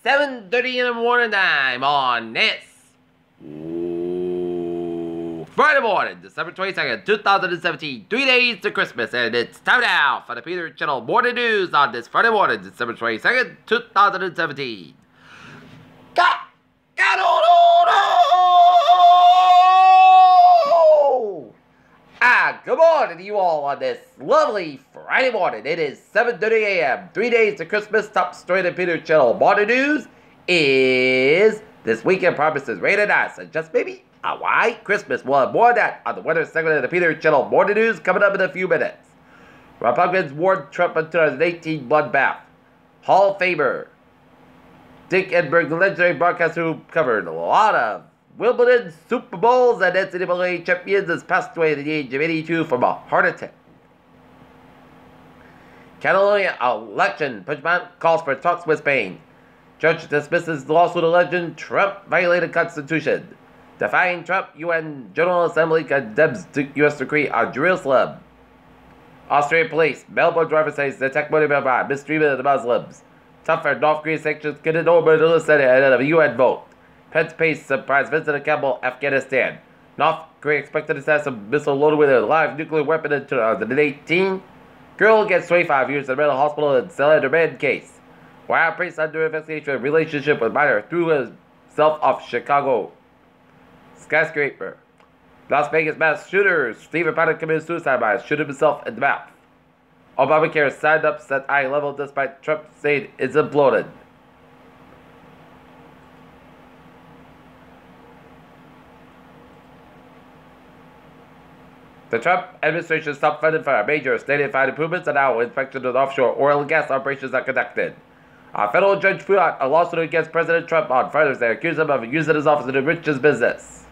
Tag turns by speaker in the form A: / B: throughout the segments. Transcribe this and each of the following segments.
A: 7:30 in the morning time on this Friday morning, December 22nd, 2017, 3 days to Christmas, and it's time now for the Peter Channel Morning News on this Friday morning, December 22nd, 2017. Good morning to you all on this lovely Friday morning. It is 7:30 a.m., 3 days to Christmas. Top story in the Peter Channel Morning News is this weekend promises rain and ice, and just maybe a white Christmas. We'll have more of that on the weather segment of the Peter Channel Morning News coming up in a few minutes. Republicans warned Trump in 2018 bloodbath. Hall of Famer Dick Enberg, the legendary broadcaster who covered a lot of Wimbledon, Super Bowls, and NCAA champions, has passed away at the age of 82 from a heart attack. Catalonia election pushback calls for talks with Spain. Judge dismisses lawsuit alleging Trump violated Constitution. Defying Trump, UN General Assembly condemns U.S. decree on Jerusalem. Austrian police, Melbourne driver says the attack motivated by mistreatment of the Muslims. Tougher North Korean sanctions get an over to the Senate ahead of a UN vote. Pence pays surprise visit to Kabul, Afghanistan. North Korea expected to test a missile loaded with a live nuclear weapon in 2018. Girl gets 25 years in a mental hospital in Slender Man case. While priest under investigation for a relationship with minor threw himself off Chicago skyscraper. Las Vegas mass shooter Stephen Paddock committed suicide by shooting himself in the mouth. Obamacare signed up set eye level despite Trump saying it's imploded. The Trump administration stopped funding for major state-funded improvements, and now inspections of offshore oil and gas operations are conducted. A federal judge threw out a lawsuit against President Trump on Thursday, accused him of using his office to enrich his business.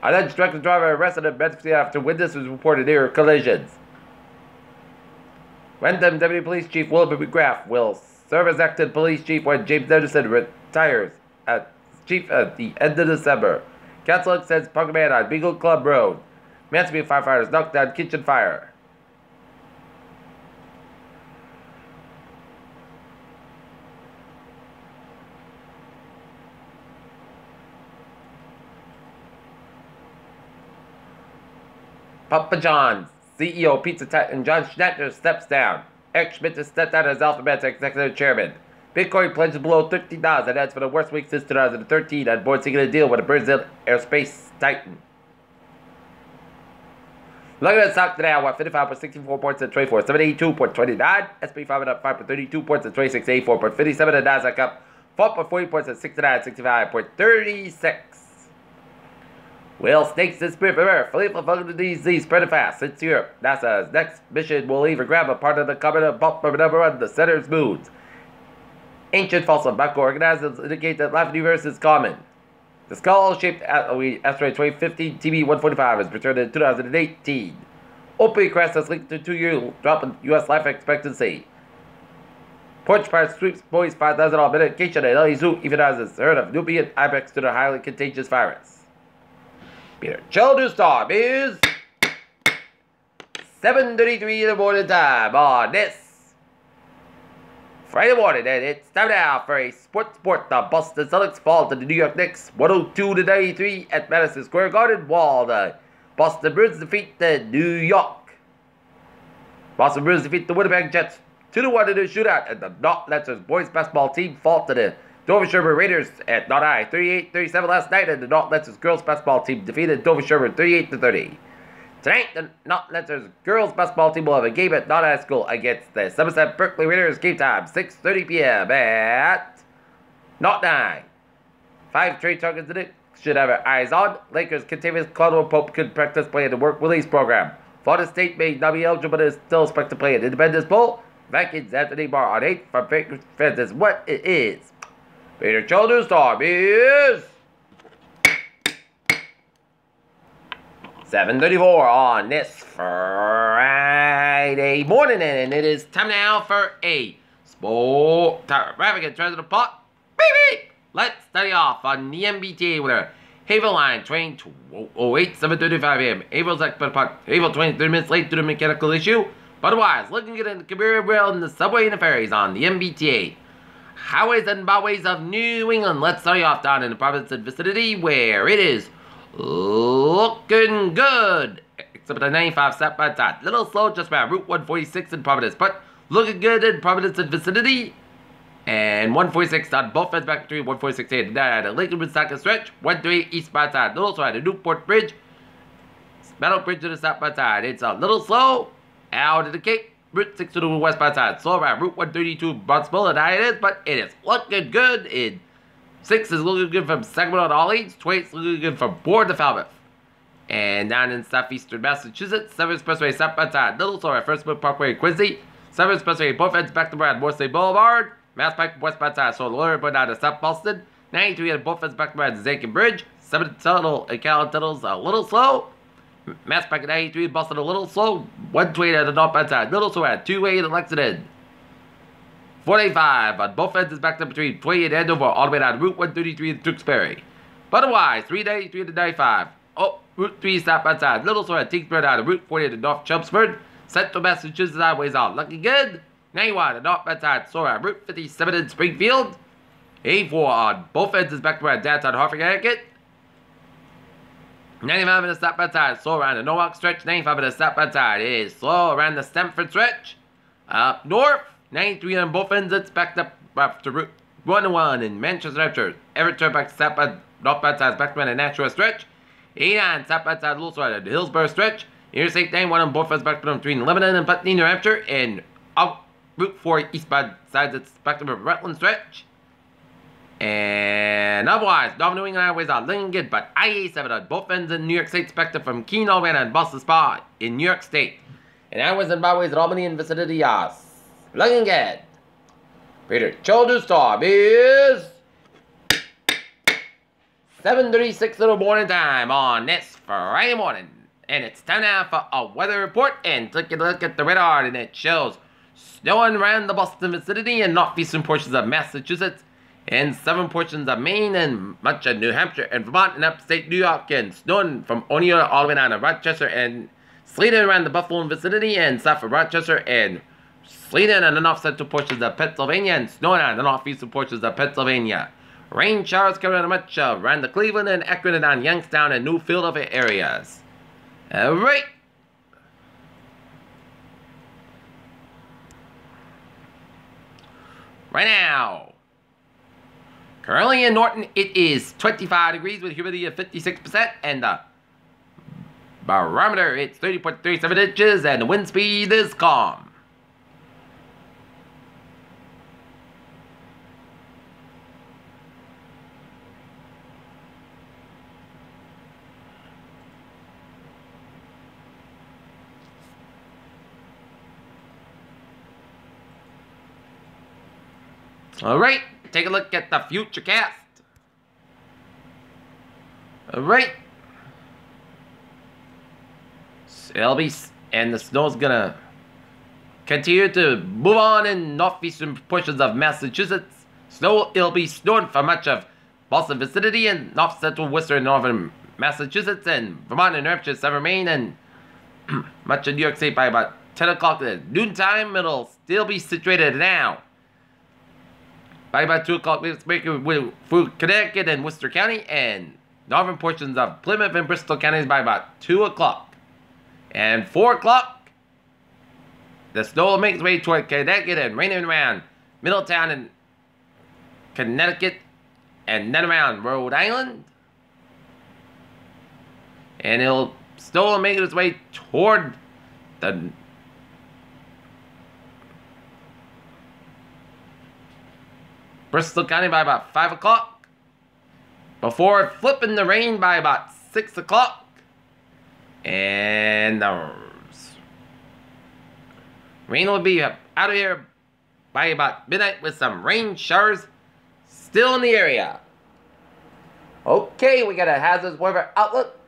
A: Alleged drunk driver arrested in Memphis after witnesses reported near collisions. Wyndham Deputy Police Chief Wilbur McGrath will serve as acting police chief when James Anderson retires as chief at the end of December. Council extends Park Man on Beagle Club Road. Mansfield firefighters knocked down kitchen fire. Papa John's CEO Pizza Titan John Schnatter steps down. Eric Schmidt has stepped down as Alphabet's executive chairman. Bitcoin plunges below 50,000. That's for the worst week since 2013 on board seeking a deal with a Brazil Aerospace Titan. Looking at the stock today, I want 55.64 points at 24, 782.29. SP 5 up 5.32 points at 26.84.57. And Nasdaq up 4.40 points at 69.65.36. Well, snakes and spirit from Earth. Philippe Lafayette disease spreading fast since Europe. NASA's next mission will leave a grab a part of the comet of bulk from number one, the center's moons. Ancient fossil microorganisms indicate that life in the universe is common. The skull-shaped asteroid 2015 TB-145 is returned in 2018. Opie crest is linked to 2-year drop in U.S. life expectancy. Porch Park sweeps boys 5,000 all medication and LA Zoo euthanizes heard of Nubian ibex to the highly contagious virus. Peter Children's Time is 7:33 in the morning time on this Friday morning, and it's time now for a sport. The Boston Celtics fall to the New York Knicks 102-93 at Madison Square Garden, while the Boston Bruins defeat the New York. Boston Bruins defeat the Winnipeg Jets 2-1 in a shootout, and the Not Lancers boys basketball team fall to the Dover Sherburne Raiders at Not High 38-37 last night, and the Not Lancers girls basketball team defeated Dover Sherburne 38-30. Tonight, the Not Lancers girls basketball team will have a game at Not High School against the Somerset Berkeley Raiders. Game time 6:30 p.m. at Not High. 5 trade targets in it should have their eyes on. Lakers Kentavious Caldwell Pope could practice playing the work release program. Florida State may not be eligible, but is still expected to play in Independence Bowl. Vikings Anthony Barr on 8 from Fakers fans is what it is. Peter Children's Time is 7:34 on this Friday morning, and it is time now for a sport traffic treasure pot. Baby, let's study off on the MBTA with a Havel line train 208 7:35 a.m. Havel's expert pot. Havel 23 minutes late due to mechanical issue. But otherwise, looking good in the Cabira Rail and the subway and the ferries on the MBTA. highways and byways of New England. Let's start you off down in the province and vicinity where it is looking good. Except the 95 side by side. Little slow just by Route 146 in Providence, but looking good in Providence and vicinity. And 146 on both ends back between 146 and the Lincoln Woonsocket stretch. 138 east by side. Little slow at the Newport Bridge. Metal Bridge to the south by side. It's a little slow out of the Cape. Route 6 to the west by side. Slow around Route 132 Bronxville, and it is, but it is looking good. In 6 is looking good from Sacramento to Orleans. 28 is looking good from Board to Falmouth. And down in southeastern Massachusetts, 7 Expressway south by side. Little slow at First Mill Parkway, Quincy. 7 Expressway both ends back to Brad, Morsley Boulevard. Mass Pike west by side. So lower but down to South Boston. 93 at both ends back to Brad, Zankin Bridge. 7 Tunnel and Callan Tunnel's a little slow. Mass Pike at 93, Boston a little slow. 128 at the north by side. Little slow at 2-way to Lexington. 485 on both ends is backed up between 28 and Andover, all the way down Route 133 in Tewksbury. But otherwise, 393 to 95. Oh, Route 3 stop by side. Little slow at Tingsbury down to Route 40 to North Chelmsford. Central Massachusetts highways out. Looking good. 91 to North by side. Slow at Route 57 in Springfield. 84 on both ends is backed up downtown Hartford, Connecticut. 95 in the stop by side, slow around the Norwalk stretch. 95 in the stop by side is slow around the Stamford stretch. Up north, 93 on both ends, it's backed up to Route 101 in Manchester, New Hampshire. Everett Turnpike stop by north by side is backed around the Nashua stretch. 89 stop by side, a little slow at the Hillsborough stretch. Interstate 91 on both ends backed up between Lebanon and Putney, New Hampshire. And up Route 4 east by side, it's backed up at Rutland stretch. And otherwise, Northern New England highways are looking good, but I-87 on both ends in New York State, spectrum from Keene, Alabama, and Boston Spa in New York State. And highways and byways at Albany and vicinity are looking good. Peter Children's time is 7:36 in the morning time on this Friday morning. And it's time now for a weather report, and take a look at the radar, and it shows snowing around the Boston vicinity and northeastern portions of Massachusetts, and 7 portions of Maine and much of New Hampshire and Vermont and upstate New York, and snowing from Oneida all the way down to Rochester, and sleeting around the Buffalo vicinity and south of Rochester, and sleeting on the north central portions of Pennsylvania, and snowing on the northeastern portions of Pennsylvania. Rain showers coming out much around the Cleveland and Akron and on Youngstown and New Philadelphia areas. Alright. Right now, currently in Norton, it is 25 degrees with humidity of 56%, and the barometer, it's 30.37 inches, and the wind speed is calm. Alright, take a look at the future cast. Alright. It'll be, and the snow's gonna continue to move on in northeastern portions of Massachusetts. It'll be snowing for much of Boston vicinity and north central, western, and northern Massachusetts, and Vermont and New Hampshire, southern Maine, and much of New York State by about 10 o'clock at noontime. It'll still be situated now. By about 2 o'clock, it's making through Connecticut and Worcester County, and northern portions of Plymouth and Bristol counties by about 2 o'clock. And 4 o'clock, the snow will make its way toward Connecticut and raining around Middletown and Connecticut, and then around Rhode Island. And it'll still make its way toward the Bristol County by about 5 o'clock, before flipping the rain by about 6 o'clock, and the rain will be out of here by about midnight with some rain showers still in the area. Okay, we got a hazardous weather outlook.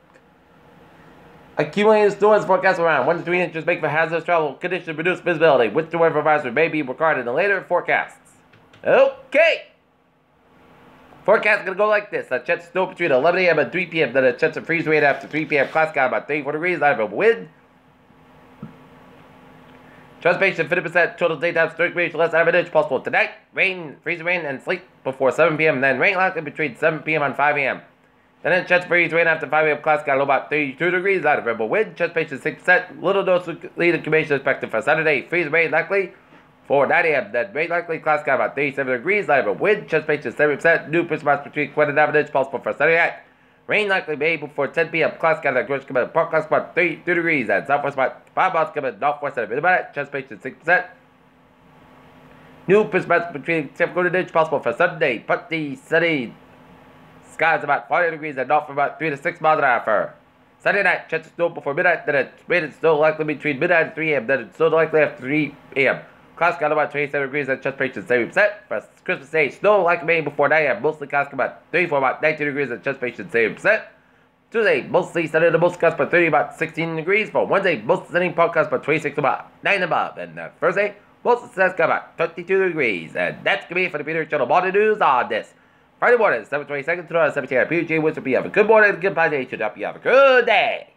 A: Accumulated snow is forecast around 1 to 3 inches, make for hazardous travel conditions, reduced visibility. Winter weather advisory may be recorded in the later forecasts. Okay. Forecast is going to go like this. A chance of snow between 11 a.m. and 3 p.m. Then a chance of freeze rate after 3 p.m. Class got about 34 degrees. I have a wind Transportation 50%, total daytime storage ratio less average possible tonight. Rain, freezing rain, and sleet before 7 p.m. Then rain likely between 7 p.m. and 5 a.m. Then chance of freeze rain after 5 a.m. Class got low about 32 degrees. Light variable wind. Transportation 6%. Little dose of lead incubation expected for Saturday. Freeze rain likely for 9 a.m. Then rain likely. Class got about 37 degrees. Light variable wind. Transportation 7%. New prismatic between Quinn and average possible for Saturday night. Rain likely May before 10 p.m. Class got like George coming park class about 32 degrees. And southwest about 5 miles coming northwest at a minute. Transportation 6%. New prismatic between San Francisco possible for Sunday. Putty, sunny. Skies about 40 degrees and north for about 3 to 6 miles an hour. Sunday night, chance of snow before midnight. Then it's rain and snow likely between midnight and 3 a.m. Then it's snow likely after 3 a.m. Clouds got about 27 degrees and transpiration 70%. For Christmas Day, snow likely May before 9 a.m. Mostly clouds about 34, about 19 degrees and transpiration 70%. Tuesday, mostly sunny to most clouds about 30, about 16 degrees. For Wednesday, mostly sunny, part clouds about 26, about 9 above. And Thursday, mostly sunny, got about 32 degrees. And that's going to be for the Peter Channel Morning News on this Friday morning, 7/22, 2017, PUJ, which will be have a good morning, good day, should help you have a good day.